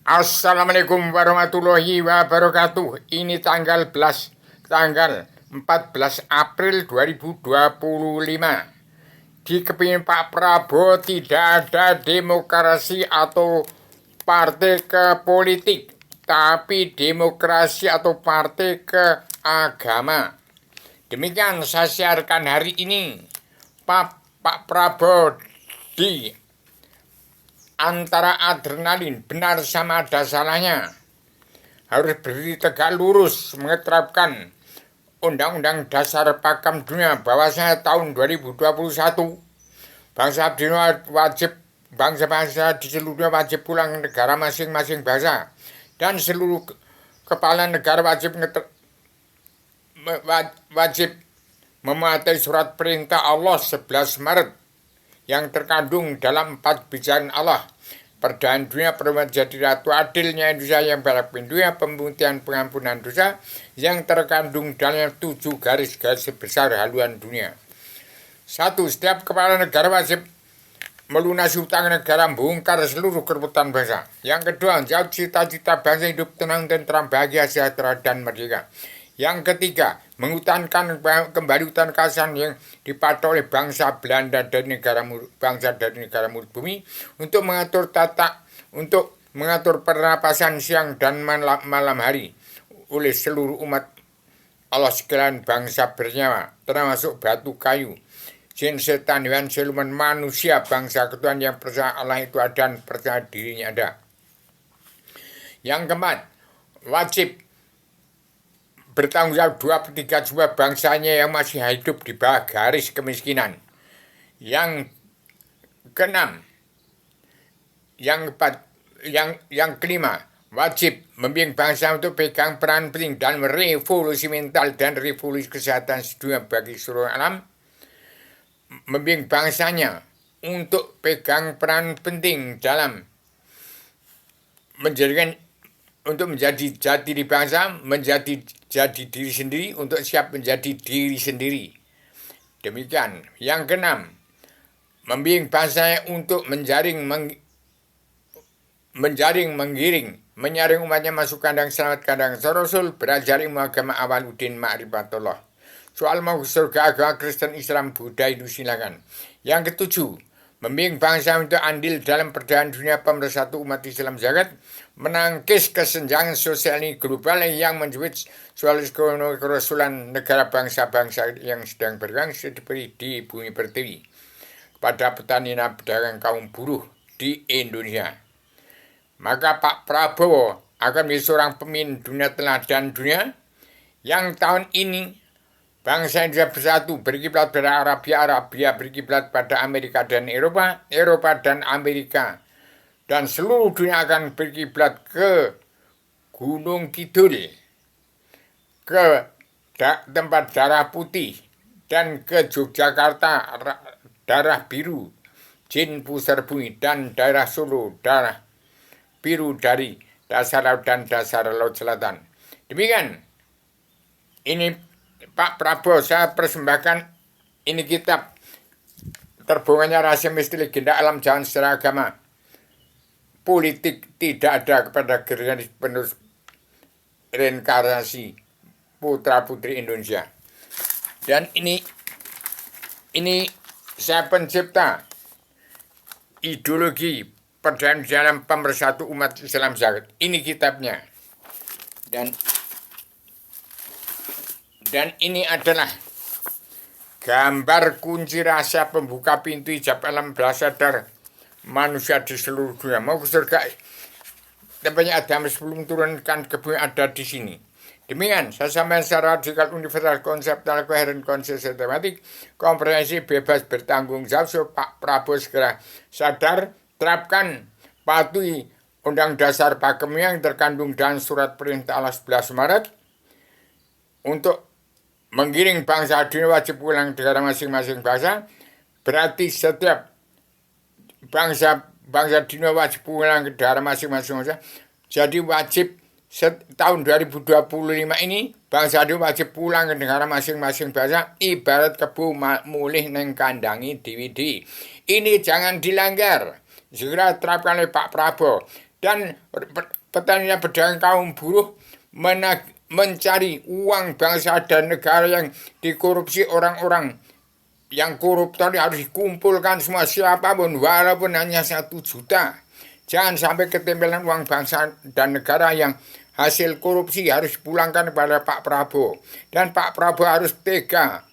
Assalamualaikum warahmatullahi wabarakatuh. Ini tanggal 14 April 2025. Di kepingin Pak Prabowo tidak ada demokrasi atau partai ke politik, tapi demokrasi atau partai ke agama. Demikian saya siarkan hari ini. Pak Prabowo di antara adrenalin benar sama ada salahnya. Harus berdiri tegak lurus mengeterapkan Undang-Undang Dasar Pakam Dunia bahwasanya tahun 2021 bangsa-bangsa di seluruh dunia wajib pulang ke negara masing-masing bangsa, dan seluruh kepala negara wajib mematuhi surat perintah Allah 11 Maret yang terkandung dalam 4 kebijakan Allah. Perdamaian dunia perlu menjadi ratu adilnya Indonesia yang berpindah dunia, pembuktian pengampunan dosa yang terkandung dalam 7 garis-garis besar haluan dunia. 1. Setiap kepala negara wajib melunasi hutang negara, membongkar seluruh kerebutan bangsa. Yang kedua, menjawab cita-cita bangsa hidup tenang, tentram, bahagia, sejahtera, dan merdeka. Yang ketiga, menghutankan kembali hutan kawasan yang dipatok oleh bangsa Belanda dari negara mulut bumi untuk mengatur pernapasan siang dan malam hari oleh seluruh umat Allah sekalian bangsa bernyawa, termasuk batu kayu, jin, setan, hewan, siluman, manusia, bangsa ketuhanan yang percaya Allah itu ada dan percaya dirinya ada. Yang keempat, wajib bertanggung jawab 2/3 jumlah bangsanya yang masih hidup di bawah garis kemiskinan. Yang keenam, yang kelima, wajib membimbing bangsa untuk pegang peran penting dalam revolusi mental dan revolusi kesehatan sedunia bagi seluruh alam. Membimbing bangsanya untuk pegang peran penting dalam menjadi jati diri bangsa, jadi diri sendiri, untuk siap menjadi diri sendiri. Demikian. Yang keenam, membimbing bangsanya untuk menyaring umatnya masuk kandang selamat, kandang Rasul, belajar ilmu agama awaluddin ma'rifatullah. Soal mau surga agama Kristen, Islam, Buddha, Hindu silakan. Yang ketujuh, membimbing bangsa untuk andil dalam perdamaian dunia, pemersatu umat Islam jagat, menangkis kesenjangan sosial global yang menjewit soal kerasulan negara bangsa-bangsa yang sedang berkembang seperti di bumi pertiwi kepada petani dan pedagang kaum buruh di Indonesia. Maka Pak Prabowo akan menjadi seorang pemimpin dunia teladan dunia yang tahun ini bangsa Indonesia bersatu, berkiblat pada Arabia berkiblat pada Amerika dan Eropa dan Amerika, dan seluruh dunia akan berkiblat ke Gunung Kidul, ke tempat darah putih, dan ke Yogyakarta darah biru, jin pusar bumi, dan daerah Solo darah biru dari dasar laut dan dasar laut selatan. Demikian, ini Pak Prabowo, saya persembahkan ini kitab Terbongkarnya Rahasia Misteri Legenda Alam Jalan Secara Agama. Politik tidak ada kepada generasi penerus reinkarnasi putra-putri Indonesia. Dan ini saya pencipta ideologi perdamaian dalam pemersatu umat Islam jagat. Ini kitabnya. Dan ini adalah gambar kunci rahasia pembuka pintu hijab alam bawah sadar manusia di seluruh dunia. Mau ke surga, tempatnya ada sebelum turunkan ke bumi, ada di sini. Demikian, saya sampaikan secara radikal, universal, konseptual, koheren, sistematik, komprehensif, bebas, bertanggung jawab. So, Pak Prabowo segera sadar, terapkan, patuhi Undang Dasar Pakam yang terkandung dalam surat perintah Allah 11 Maret untuk menggiring bangsa dunia wajib pulang ke negara masing-masing bangsa. Berarti setiap bangsa dunia wajib pulang ke negara masing-masing bangsa. Jadi wajib tahun 2025 ini bangsa dunia wajib pulang ke negara masing-masing bangsa, ibarat kebu mulih neng kandangi DVD. Ini jangan dilanggar. Segera terapkan oleh Pak Prabowo. Dan petani dan pedagang kaum buruh mencari uang bangsa dan negara yang dikorupsi orang-orang yang koruptor harus dikumpulkan semua siapapun walaupun hanya 1 juta. Jangan sampai ketempelan uang bangsa dan negara yang hasil korupsi harus dipulangkan kepada Pak Prabowo. Dan Pak Prabowo harus tega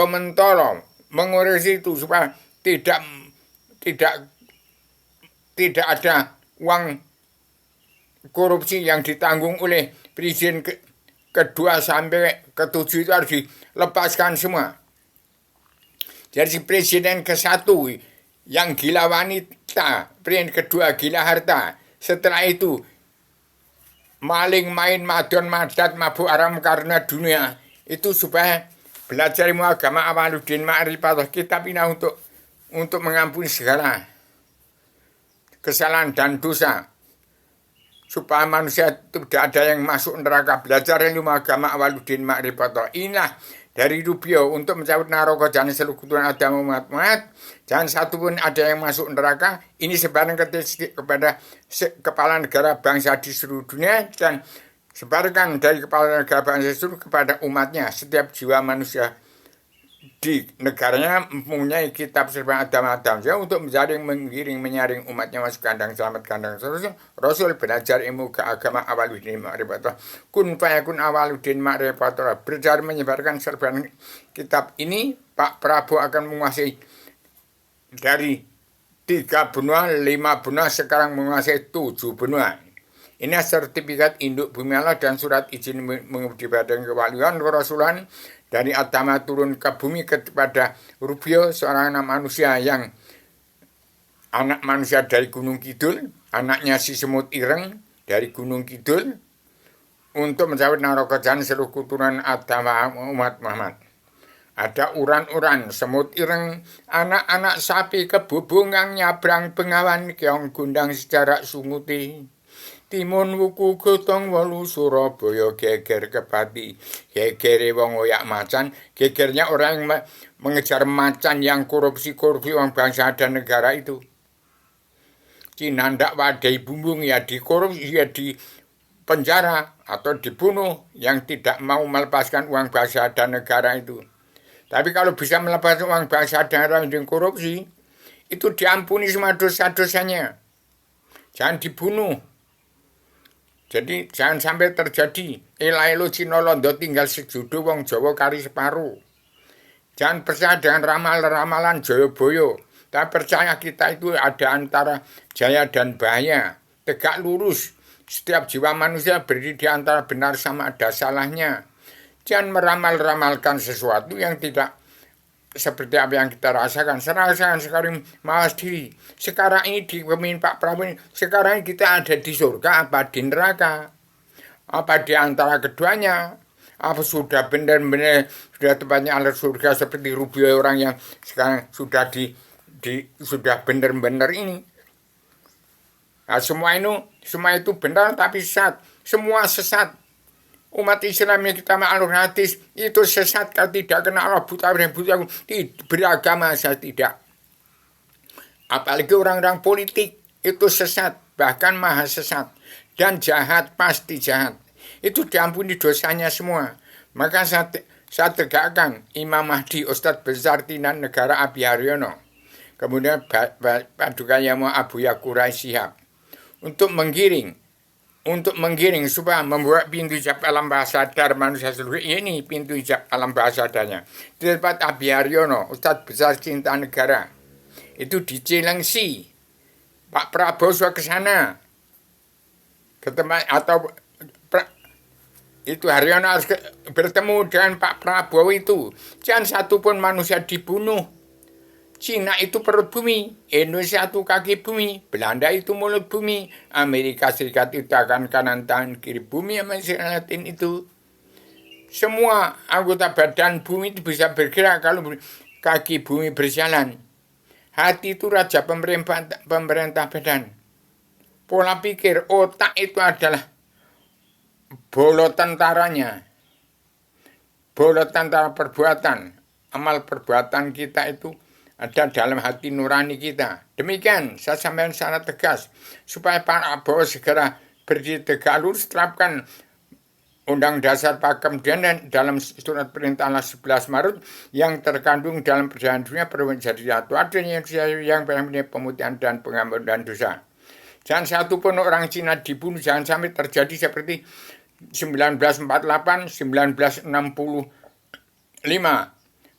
mentolong mengurus itu supaya tidak ada uang korupsi yang ditanggung oleh presiden kedua sampai ke-7 itu harus dilepaskan semua. Jadi presiden ke-1 yang gila wanita, presiden kedua gila harta, setelah itu maling, main, madon, madat, mabuk haram karena dunia, itu supaya belajar ilmu agama Awaluddin Ma'rifatullah, kitab ini untuk mengampuni segala kesalahan dan dosa, supaya manusia tidak ada yang masuk neraka. Belajar ilmu agama Awaluddin Ma'rifatullah. Inilah dari Rubio untuk mencabut naroko dan seluruh keturunan Adam umat. Jangan satu pun ada yang masuk neraka. Ini sebaran kepada kepala negara bangsa di seluruh dunia dan sebarkan dari kepala negara bangsa seluruh kepada umatnya. Setiap jiwa manusia di negaranya mempunyai kitab serba Adam untuk mengiring menyaring umatnya masuk kandang selamat kandang Rasul belajar ilmu keagama Awaluddin Ma'rifatullah. Kun fayakun Awaluddin Ma'rifatullah. Belajar menyebarkan serban kitab ini, Pak Prabowo akan menguasai dari 3 benua, 5 benua, sekarang menguasai 7 benua. Ini sertifikat induk bumi Allah dan surat izin mengabdi badan kewalian kerasulan dari Adama turun ke bumi kepada Rubio, seorang anak manusia dari Gunung Kidul, anaknya si semut ireng dari Gunung Kidul, untuk mencabut naroko jahan seluruh keturunan Adama umat Muhammad. Ada uran-uran, semut ireng, anak-anak sapi kebubungan nyabrang bengawan, keong gundang sejarah sunguti. Timun wuku gotong walu Surabaya geger kepati. Gegere wong oyak macan. Gegernya orang yang mengejar macan yang korupsi uang bangsa dan negara itu. Cinandak wadai bumbung ya dikorupsi, ya di penjara atau dibunuh yang tidak mau melepaskan uang bangsa dan negara itu. Tapi kalau bisa melepaskan uang bangsa dan negara yang korupsi, itu diampuni semua dosa-dosanya. Jangan dibunuh. Jadi jangan sampai terjadi elo Cina Londo tinggal sejudo wong Jawa kari separuh. Jangan percaya dengan ramalan-ramalan Joyoboyo. Tapi percaya kita itu ada antara jaya dan bahaya. Tegak lurus. Setiap jiwa manusia berdiri di antara benar sama ada salahnya. Jangan meramal-ramalkan sesuatu yang tidak seperti apa yang kita rasakan. Rasakan sekarang mawas diri. Sekarang ini di pemimpin Pak Prabowo ini, sekarang ini kita ada di surga apa di neraka? Apa di antara keduanya? Apa sudah benar-benar sudah tempatnya alat surga seperti Rubio orang yang sekarang sudah sudah benar-benar ini? Nah, semua itu benar tapi sesat. Semua sesat. Umat Islam yang kita ma'alur hadis itu sesat kalau tidak kena Allah buta beragama saya tidak. Apalagi orang-orang politik itu sesat, bahkan maha sesat dan jahat, pasti jahat. Itu diampuni dosanya semua. Maka saya tegakkan Imam Mahdi Ustadz Besar Tinan Negara Abi Haryono, kemudian Paduka Yamo Abu Yakurai Shihab untuk menggiring supaya membuat pintu hijab alam bahasa sadar manusia seluruh ini, pintu hijab alam bahasa sadarnya di tempat Abi Haryono Ustadz Besar Cinta Negara itu di Cilengsi. Pak Prabowo sudah ke sana ke tempat atau itu Haryono harus bertemu dengan Pak Prabowo itu. Jangan satu pun manusia dibunuh. Cina itu perut bumi, Indonesia itu kaki bumi, Belanda itu mulut bumi, Amerika Serikat itu akan kanan tangan kiri bumi, Amerika Latin itu. Semua anggota badan bumi itu bisa bergerak kalau kaki bumi berjalan. Hati itu raja pemerintah badan. Pola pikir, otak itu adalah bolot tentaranya. Bolot tentara perbuatan. Amal perbuatan kita itu ada dalam hati nurani kita. Demikian saya sampaikan secara tegas supaya Pak Prabowo segera berdiri tegak lurus terapkan Undang Dasar Pakem dan dalam surat perintah 11 Maret yang terkandung dalam perjanjian dunia menjadi satu adanya yang berarti pemutihan dan pengampunan dosa. Jangan satu pun orang Cina dibunuh, jangan sampai terjadi seperti 1948, 1965.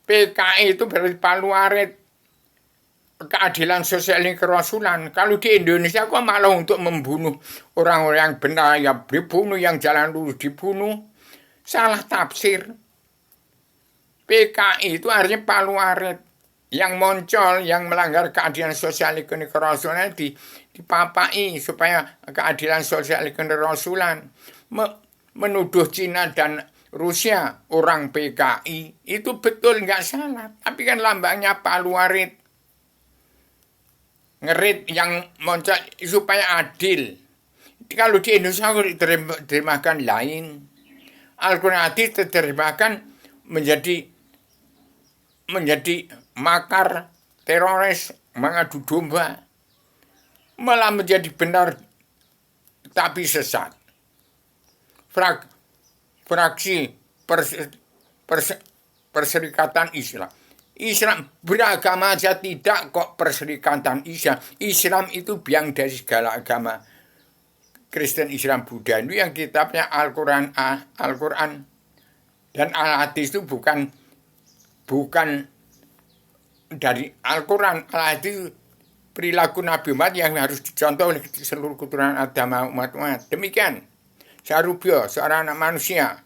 PKI itu berarti palu arit keadilan sosial ini kerasulan. Kalau di Indonesia kok malah untuk membunuh orang-orang yang benar ya dibunuh, yang jalan lurus dibunuh. Salah tafsir. PKI itu artinya palu arit yang muncul, yang melanggar keadilan sosial ekonomi kerasulan dipapai supaya keadilan sosial ekonomi kerasulan menuduh Cina dan Rusia orang PKI itu betul nggak salah, tapi kan lambangnya palu arit. Ngerit yang muncul supaya adil. Kalau di Indonesia diterjemahkan lain. Al-Quran diterjemahkan menjadi makar, teroris, mengadu domba. Malah menjadi benar tapi sesat. Fraksi Perserikatan Islam. Islam beragama saja tidak kok Perserikatan Islam. Islam itu biang dari segala agama. Kristen, Islam, Buddha itu yang kitabnya Al-Quran dan Al-Hadis itu bukan dari Al-Quran. Al-Hadis perilaku Nabi Muhammad yang harus dicontoh oleh seluruh keturunan agama umat-umat. Demikian. Saya Rubio, seorang anak manusia.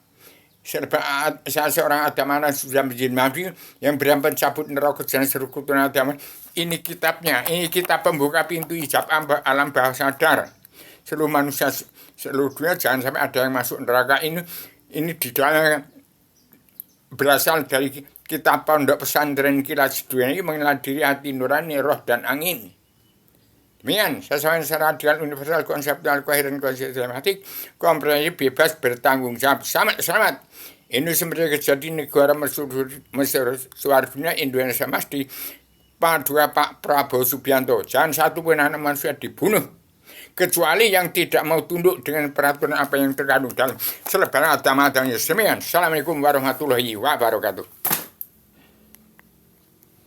Saya seorang agama sudah menjadi nabi yang berani mencabut neraka dan seluruh keturunan agama. Ini kitabnya, ini kitab pembuka pintu hijab alam bawah sadar. Seluruh manusia, seluruh dunia jangan sampai ada yang masuk neraka. Ini di dalam berasal dari kitab Pondok Pesantren Kilas Dunia ini mengenal diri, hati nurani, roh dan angin. Demikian, saya sampaikan secara adial universal, konseptual, koheren, sistematik, komprehensif, bebas, bertanggung jawab. Selamat. Indonesia merdeka jadi negara mercusuar dunia. Indonesia Mas di Pak Prabowo Subianto. Jangan satu pun anak manusia dibunuh. Kecuali yang tidak mau tunduk dengan peraturan apa yang terkandung dalam selebaran agama dan Islam. Assalamualaikum warahmatullahi wabarakatuh.